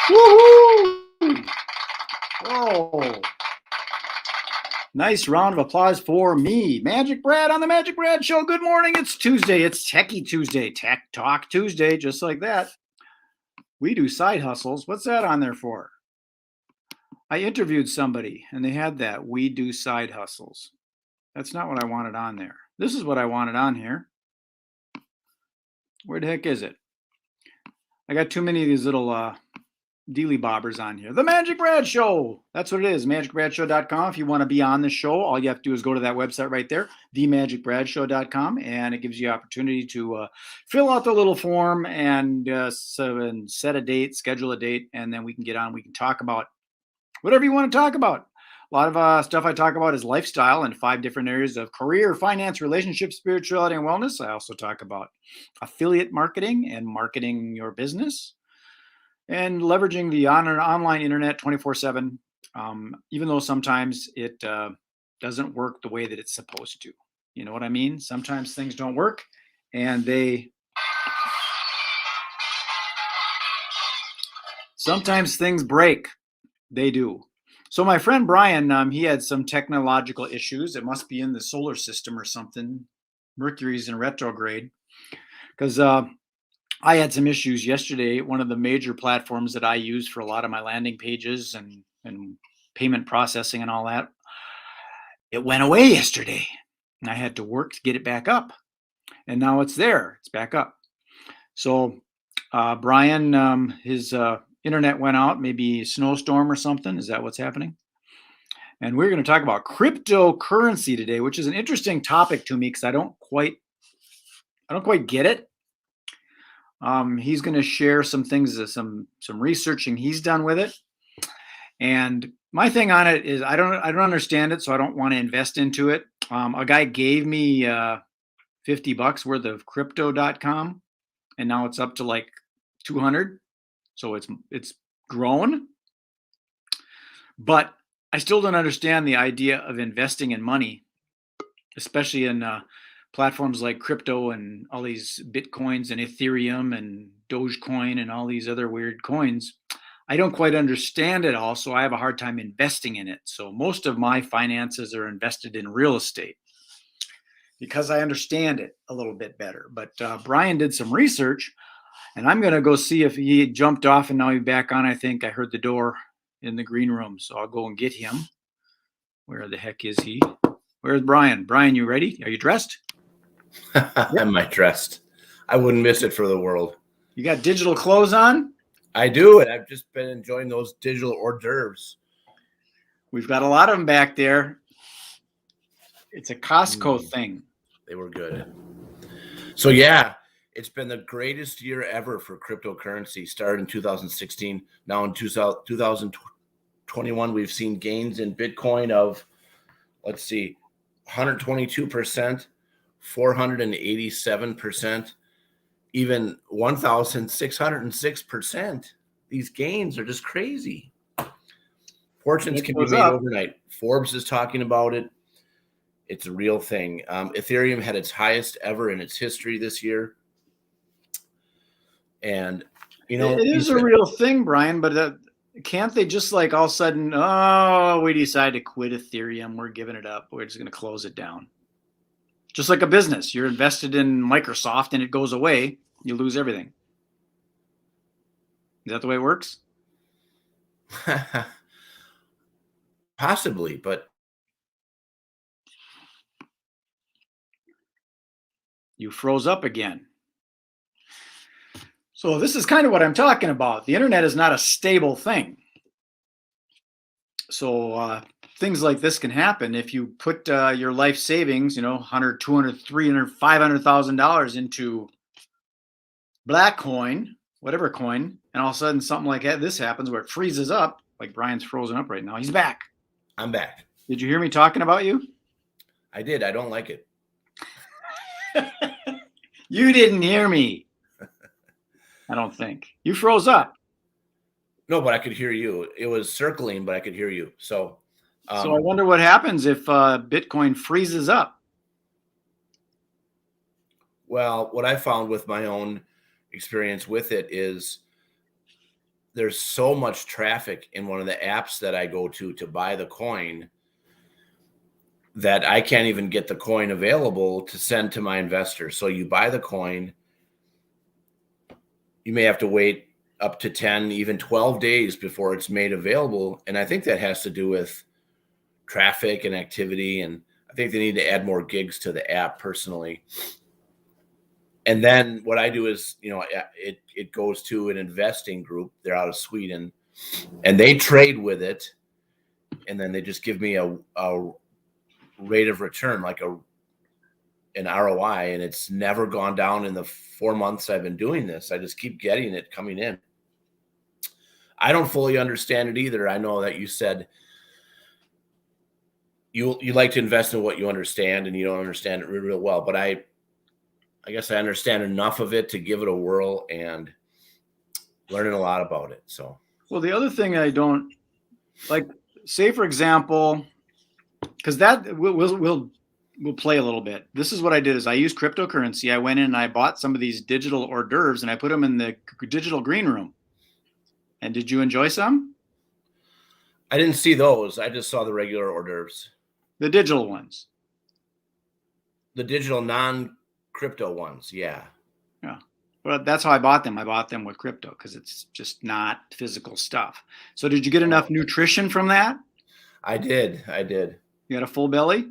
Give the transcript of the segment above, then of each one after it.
Woohoo! Whoa. Nice round of applause for me, Magic Brad on the Magic Brad Show. Good morning. It's Tuesday. It's Techie Tuesday, Tech Talk Tuesday, just like that. We do side hustles. What's that on there for? I interviewed somebody and they had that. We do side hustles. That's not what I wanted on there. This is what I wanted on here. Where the heck is it? I got too many of these little dealy bobbers on here. The Magic Brad Show. That's what it is. MagicBradShow.com. If you want to be on the show, all you have to do is go to that website right there, TheMagicBradShow.com, and it gives you opportunity to fill out the little form and set a date, schedule a date, and then we can get on. We can talk about whatever you want to talk about. A lot of stuff I talk about is lifestyle and 5 different areas of career, finance, relationships, spirituality, and wellness. I also talk about affiliate marketing and marketing your business and leveraging the online internet 24/7, even though sometimes it doesn't work the way that it's supposed to. You know what I mean? Sometimes things don't work and sometimes things break. They do. So my friend Brian, he had some technological issues. It must be in the solar system or something. Mercury's in retrograde. Because I had some issues yesterday. One of the major platforms that I use for a lot of my landing pages and payment processing and all that, it went away yesterday. And I had to work to get it back up. And now it's there. It's back up. So Brian, his internet went out, maybe snowstorm or something. Is that what's happening? And we're going to talk about cryptocurrency today, which is an interesting topic to me because I don't quite get it. He's going to share some things, some researching he's done with it. And my thing on it is I don't understand it, so I don't want to invest into it. A guy gave me $50 worth of crypto.com, and now it's up to like 200. So it's grown. But I still don't understand the idea of investing in money, especially in platforms like crypto and all these Bitcoins and Ethereum and Dogecoin and all these other weird coins. I don't quite understand it all, so I have a hard time investing in it. So most of my finances are invested in real estate because I understand it a little bit better. But Brian did some research, and I'm going to go see if he jumped off and now he's back on. I think I heard the door in the green room, so I'll go and get him. Where the heck is he? Where's Brian? Brian, you ready? Are you dressed? Am I dressed? I wouldn't miss it for the world. You got digital clothes on? I do, and I've just been enjoying those digital hors d'oeuvres. We've got a lot of them back there. It's a Costco thing. They were good. So yeah, it's been the greatest year ever for cryptocurrency. Started in 2016. Now in 2021, we've seen gains in Bitcoin of, 122%, 487%, even 1,606%. These gains are just crazy. Fortunes can be made overnight. Forbes is talking about it. It's a real thing. Ethereum had its highest ever in its history this year. And, you know, it is a real thing, Brian, but can't they just like all of a sudden, oh, we decide to quit Ethereum. We're giving it up. We're just going to close it down. Just like a business. You're invested in Microsoft and it goes away. You lose everything. Is that the way it works? Possibly, but you froze up again. So this is kind of what I'm talking about. The internet is not a stable thing. So things like this can happen if you put your life savings, $100, $200, $300, $500,000 into black coin, whatever coin, and all of a sudden something like this happens where it freezes up, like Brian's frozen up right now. He's back. I'm back. Did you hear me talking about you? I did. I don't like it. You didn't hear me. I don't think. You froze up. No, but I could hear you. It was circling, but I could hear you. So I wonder what happens if Bitcoin freezes up. Well, what I found with my own experience with it is there's so much traffic in one of the apps that I go to buy the coin that I can't even get the coin available to send to my investor. So you buy the coin, you may have to wait up to 10, even 12 days before it's made available. And I think that has to do with traffic and activity. And I think they need to add more gigs to the app personally. And then what I do is, it goes to an investing group. They're out of Sweden, and they trade with it. And then they just give me a rate of return, like an ROI. And it's never gone down in the 4 months I've been doing this. I just keep getting it coming in. I don't fully understand it either. I know that you said you like to invest in what you understand, and you don't understand it real well. But I guess I understand enough of it to give it a whirl and learning a lot about it. So, well, the other thing I don't like, say for example, because that we'll play a little bit. This is what I did: is I used cryptocurrency. I went in and I bought some of these digital hors d'oeuvres and I put them in the digital green room. And did you enjoy some? I didn't see those. I just saw the regular hors d'oeuvres. The digital ones. The digital non-crypto ones, yeah. Yeah. Well, that's how I bought them. I bought them with crypto because it's just not physical stuff. So did you get enough nutrition from that? I did. You had a full belly?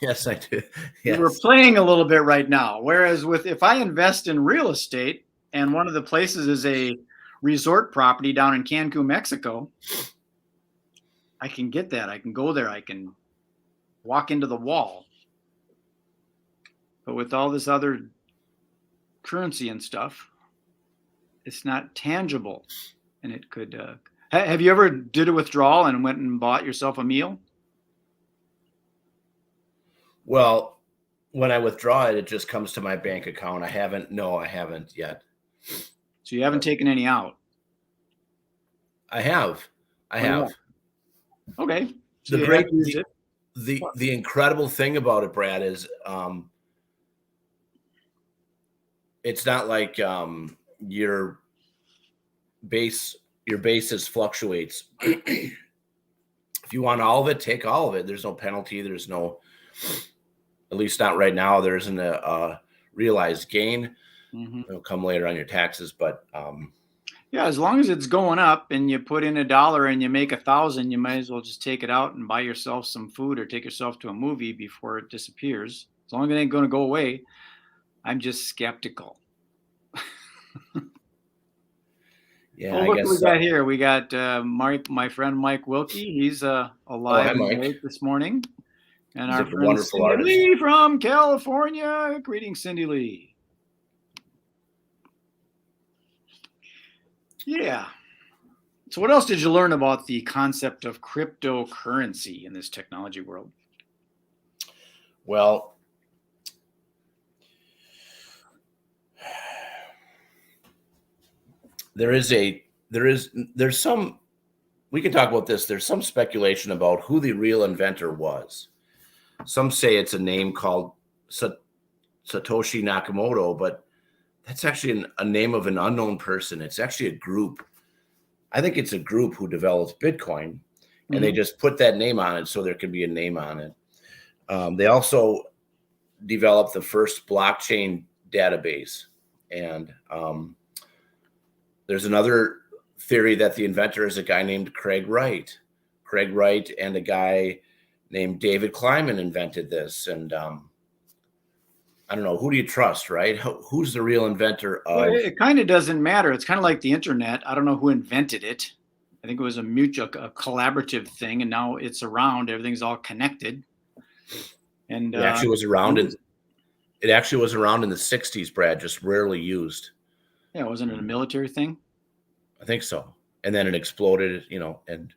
Yes, I did. Yes. We're playing a little bit right now. Whereas if I invest in real estate and one of the places is a resort property down in Cancun, Mexico, I can get that. I can go there. I can walk into the wall. But with all this other currency and stuff, it's not tangible. And it could, have you ever did a withdrawal and went and bought yourself a meal? Well, when I withdraw it, it just comes to my bank account. I haven't yet. So you haven't taken any out? I have. Okay. So the incredible thing about it, Brad, is it's not like your basis fluctuates. If you want all of it, take all of it. There's no penalty. There's no, at least not right now. There isn't a realized gain. Mm-hmm. It'll come later on your taxes, but yeah, as long as it's going up and you put in $1 and you make 1,000, you might as well just take it out and buy yourself some food or take yourself to a movie before it disappears. As long as it ain't going to go away. I'm just skeptical. Yeah, well, look what we got here. We got my friend Mike Wilkie. He's alive and awake this morning. And our friend Cindy Lee from California. Greetings, Cindy Lee. Yeah. So what else did you learn about the concept of cryptocurrency in this technology world? Well, there's some, we can talk about this. There's some speculation about who the real inventor was. Some say it's a name called Satoshi Nakamoto, but that's actually a name of an unknown person. It's actually a group. I think it's a group who developed Bitcoin, and they just put that name on it so there can be a name on it. They also developed the first blockchain database. And there's another theory that the inventor is a guy named Craig Wright. Craig Wright and a guy named David Kleiman invented this. And I don't know, who do you trust, right? Who's the real inventor of? Well, it kind of doesn't matter. It's kind of like the internet. I don't know who invented it. I think it was a collaborative thing, and now it's around. Everything's all connected. And it actually was around in the 60s, Brad, just rarely used. Yeah, wasn't it a military thing? I think so. And then it exploded, and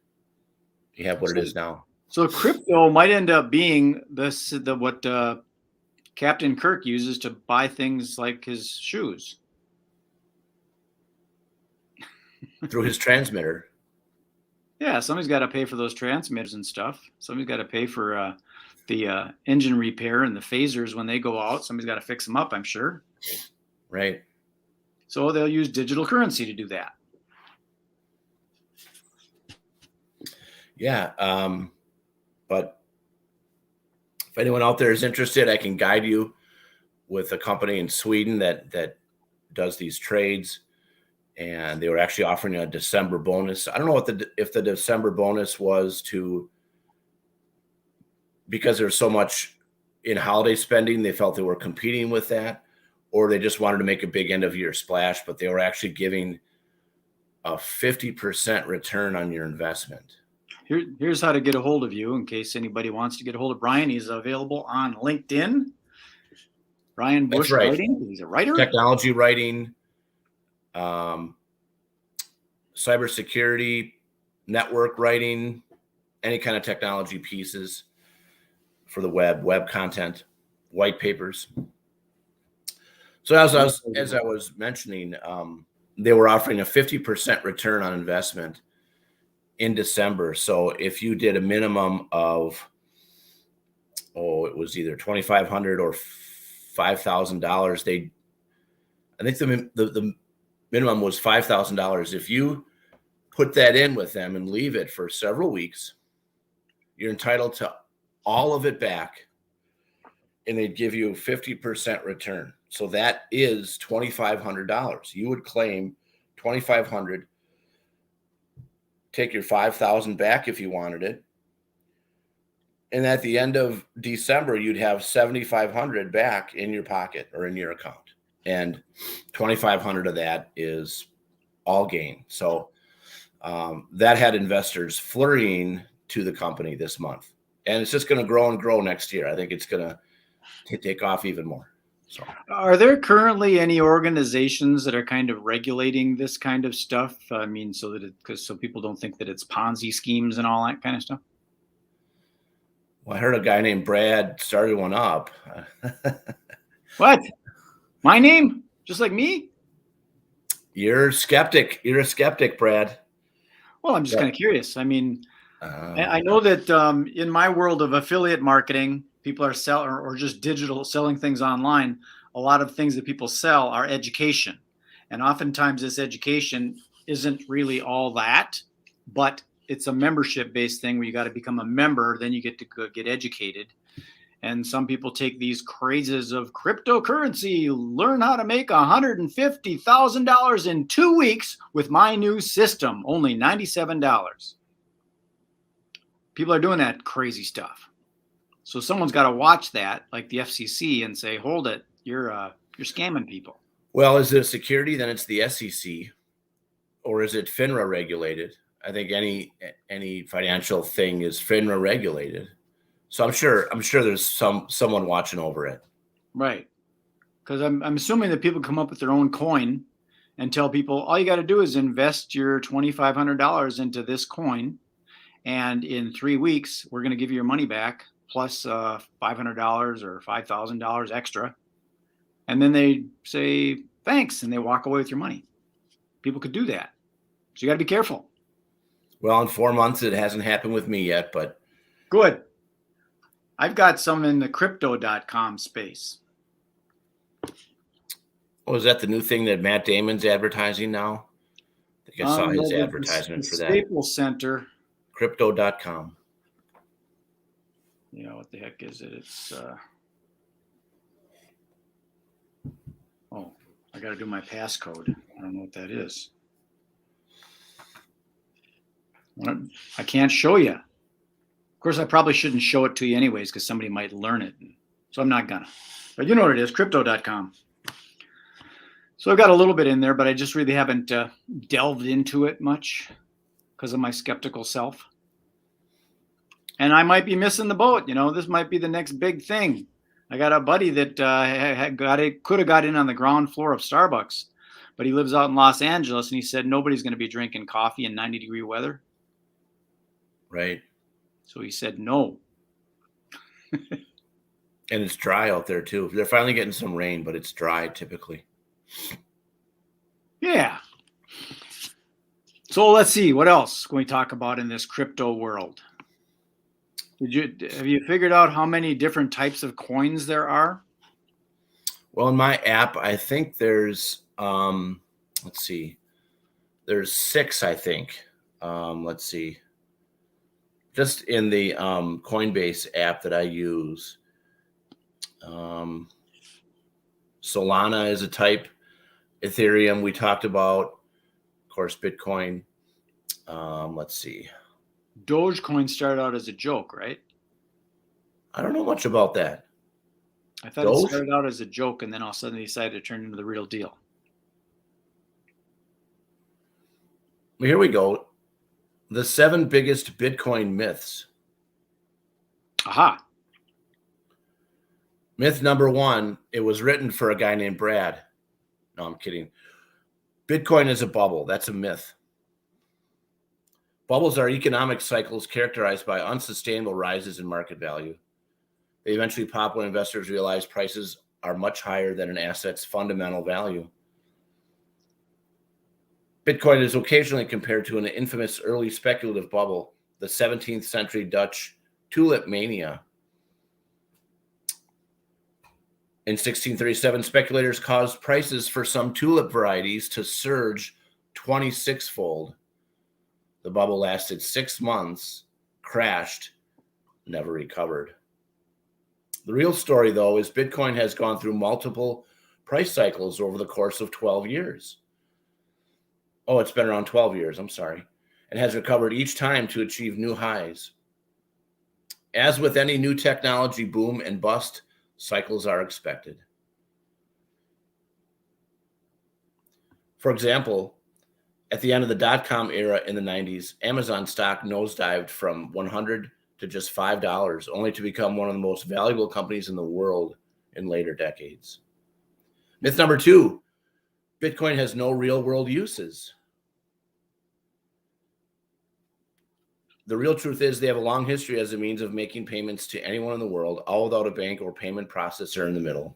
you have what it is now. So crypto might end up being what Captain Kirk uses to buy things like his shoes. Through his transmitter. Yeah, somebody's got to pay for those transmitters and stuff. Somebody's got to pay for the engine repair and the phasers when they go out. Somebody's got to fix them up, I'm sure. Right. So they'll use digital currency to do that. Yeah. But if anyone out there is interested, I can guide you with a company in Sweden that does these trades. And they were actually offering a December bonus. I don't know if the December bonus was because there's so much in holiday spending, they felt they were competing with that, or they just wanted to make a big end of year splash, but they were actually giving a 50% return on your investment. Here's how to get a hold of you in case anybody wants to get a hold of Brian. He's available on LinkedIn. Brian Bush Writing. He's a writer. Technology writing, cybersecurity, network writing, any kind of technology pieces for the web content, white papers. So as I was mentioning, they were offering a 50% return on investment in December. So if you did a minimum of, it was either $2,500 or $5,000, I think the minimum was $5,000. If you put that in with them and leave it for several weeks, you're entitled to all of it back, and they'd give you a 50% return. So that is $2,500. You would claim $2,500, take your $5,000 back if you wanted it. And at the end of December, you'd have $7,500 back in your pocket or in your account. And $2,500 of that is all gain. So that had investors flurrying to the company this month. And it's just going to grow and grow next year. I think it's going to take off even more. So, are there currently any organizations that are kind of regulating this kind of stuff? I mean, so people don't think that it's Ponzi schemes and all that kind of stuff. Well, I heard a guy named Brad started one up. What? My name? Just like me? You're a skeptic. You're a skeptic, Brad. Well, I'm just kind of curious. I mean, I know that in my world of affiliate marketing, people are selling or just digital selling things online. A lot of things that people sell are education. And oftentimes this education isn't really all that, but it's a membership-based thing where you got to become a member, then you get to get educated. And some people take these crazes of cryptocurrency, learn how to make $150,000 in 2 weeks with my new system, only $97. People are doing that crazy stuff. So someone's got to watch that, like the FCC, and say, hold it, you're scamming people. Well, is it a security? Then it's the SEC, or is it FINRA regulated? I think any financial thing is FINRA regulated. So I'm sure there's someone watching over it. Right. Because I'm assuming that people come up with their own coin and tell people all you got to do is invest your $2,500 into this coin, and in 3 weeks we're going to give you your money back plus $500 or $5,000 extra. And then they say thanks and they walk away with your money. People could do that. So you got to be careful. Well, in 4 months it hasn't happened with me yet, but good. I've got some in the crypto.com space. Oh, is that the new thing that Matt Damon's advertising now? I think I saw his advertisement for that. Staples Center. Crypto.com. Yeah, what the heck is it? It's I got to do my passcode. I don't know what that is. I can't show you. Of course, I probably shouldn't show it to you anyways because somebody might learn it. So I'm not gonna. But you know what it is, crypto.com. So I've got a little bit in there, but I just really haven't delved into it much because of my skeptical self. And I might be missing the boat. You know, this might be the next big thing. I got a buddy that could have got in on the ground floor of Starbucks, but he lives out in Los Angeles, and he said nobody's going to be drinking coffee in 90-degree weather. Right. So he said no. And it's dry out there too. They're finally getting some rain, but it's dry typically. Yeah. So let's see. What else can we talk about in this crypto world? Have you figured out how many different types of coins there are? Well, in my app, I think there's let's see. There's 6, I think. Let's see. Just in the Coinbase app that I use. Solana is a type. Ethereum we talked about. Of course, Bitcoin. Let's see. Dogecoin started out as a joke, right? I don't know much about that. I thought it started out as a joke, and then all of a sudden they decided to turn into the real deal. Well, here we go. The 7 biggest Bitcoin myths. Aha. Myth number 1, it was written for a guy named Brad. No, I'm kidding. Bitcoin is a bubble. That's a myth. Bubbles are economic cycles characterized by unsustainable rises in market value. They eventually pop when investors realize prices are much higher than an asset's fundamental value. Bitcoin is occasionally compared to an infamous early speculative bubble, the 17th century Dutch tulip mania. In 1637, speculators caused prices for some tulip varieties to surge 26-fold. The bubble lasted 6 months, crashed, never recovered. The real story, though, is Bitcoin has gone through multiple price cycles over the course of 12 years. Oh, it's been around 12 years, I'm sorry, and has recovered each time to achieve new highs. As with any new technology boom and bust, cycles are expected. For example, at the end of the dot-com era in the 90s, Amazon stock nosedived from $100 to just $5, only to become one of the most valuable companies in the world in later decades. Myth number 2, Bitcoin has no real-world uses. The real truth is they have a long history as a means of making payments to anyone in the world, all without a bank or payment processor in the middle.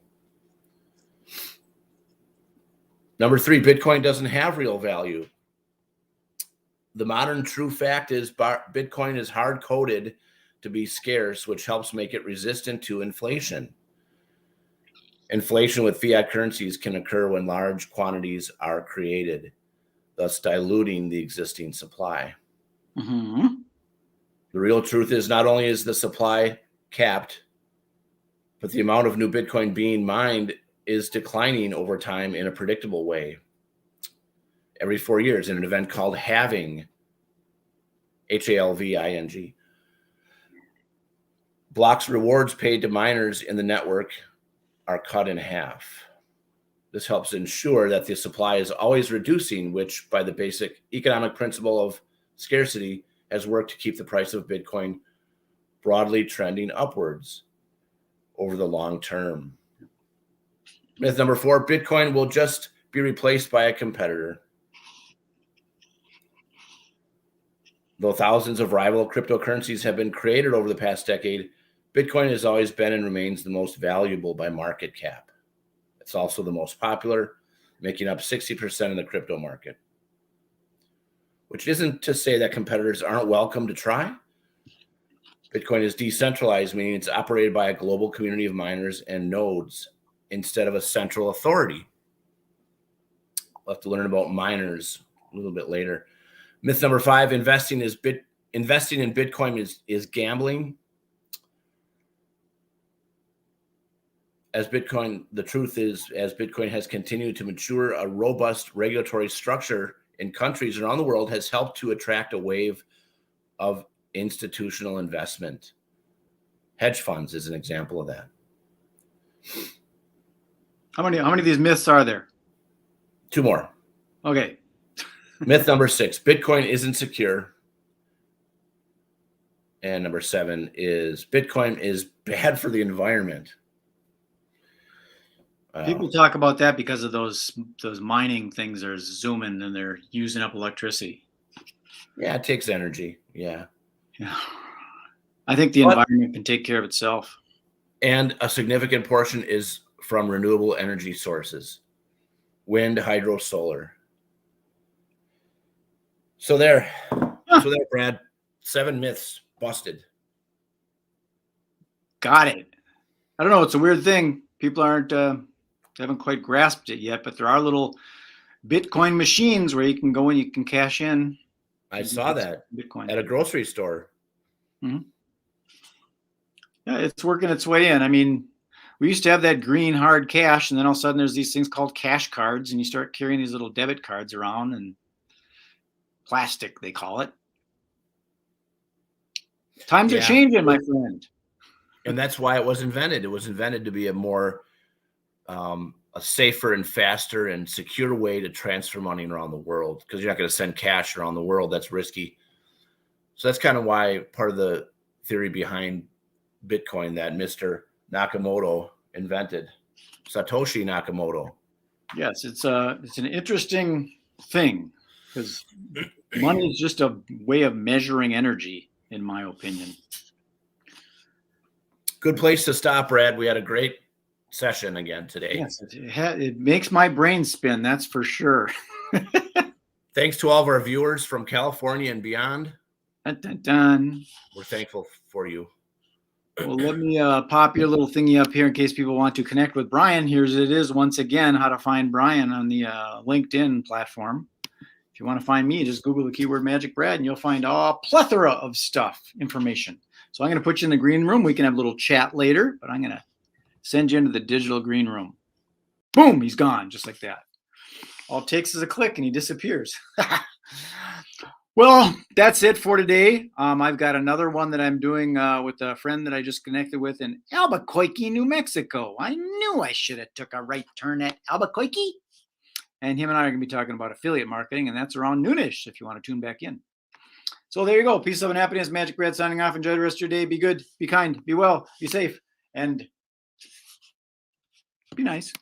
Number 3, Bitcoin doesn't have real value. The modern true fact is Bitcoin is hard-coded to be scarce, which helps make it resistant to inflation. Inflation with fiat currencies can occur when large quantities are created, thus diluting the existing supply. Mm-hmm. The real truth is not only is the supply capped, but the amount of new Bitcoin being mined is declining over time in a predictable way. Every 4 years in an event called halving, Halving. Blocks rewards paid to miners in the network are cut in half. This helps ensure that the supply is always reducing, which by the basic economic principle of scarcity has worked to keep the price of Bitcoin broadly trending upwards over the long term. Myth number 4, Bitcoin will just be replaced by a competitor. Though thousands of rival cryptocurrencies have been created over the past decade, Bitcoin has always been and remains the most valuable by market cap. It's also the most popular, making up 60% of the crypto market. Which isn't to say that competitors aren't welcome to try. Bitcoin is decentralized, meaning it's operated by a global community of miners and nodes instead of a central authority. We'll have to learn about miners a little bit later. Myth number 5, investing in Bitcoin is gambling. The truth is, as Bitcoin has continued to mature, a robust regulatory structure in countries around the world has helped to attract a wave of institutional investment. Hedge funds is an example of that. How many of these myths are there? 2 more. Okay. Myth number 6, Bitcoin isn't secure. And number 7 is Bitcoin is bad for the environment. People talk about that because of those mining things are zooming and they're using up electricity. Yeah, it takes energy. Yeah. I think the environment can take care of itself. And a significant portion is from renewable energy sources. Wind, hydro, solar. So there, Brad. 7 myths busted. Got it. I don't know. It's a weird thing. People haven't quite grasped it yet, but there are little Bitcoin machines where you can go and you can cash in. I saw that Bitcoin at a grocery store. Yeah, it's working its way in. I mean, we used to have that green hard cash, and then all of a sudden there's these things called cash cards, and you start carrying these little debit cards around, and plastic, they call it. Times are changing, my friend. And that's why it was invented. It was invented to be a more a safer and faster and secure way to transfer money around the world, because you're not going to send cash around the world. That's risky. So that's kind of why part of the theory behind Bitcoin that Mr. Nakamoto invented, Satoshi Nakamoto. Yes, it's an interesting thing, because money is just a way of measuring energy, in my opinion. Good place to stop, Brad. We had a great session again today. Yes, it makes my brain spin, that's for sure. Thanks to all of our viewers from California and beyond. Dun, dun, dun. We're thankful for you. Well, let me pop your little thingy up here in case people want to connect with Brian. Here's it is once again, how to find Brian on the LinkedIn platform. If you want to find me, just Google the keyword Magic Brad and you'll find a plethora of stuff, information. So I'm going to put you in the green room. We can have a little chat later, but I'm going to send you into the digital green room. Boom, he's gone, just like that. All it takes is a click and he disappears. Well, that's it for today. I've got another one that I'm doing with a friend that I just connected with in Albuquerque, New Mexico. I knew I should have took a right turn at Albuquerque. And him and I are going to be talking about affiliate marketing, and that's around noonish if you want to tune back in. So there you go. Peace, love, and happiness. Magic Brad signing off. Enjoy the rest of your day. Be good, be kind, be well, be safe, and be nice.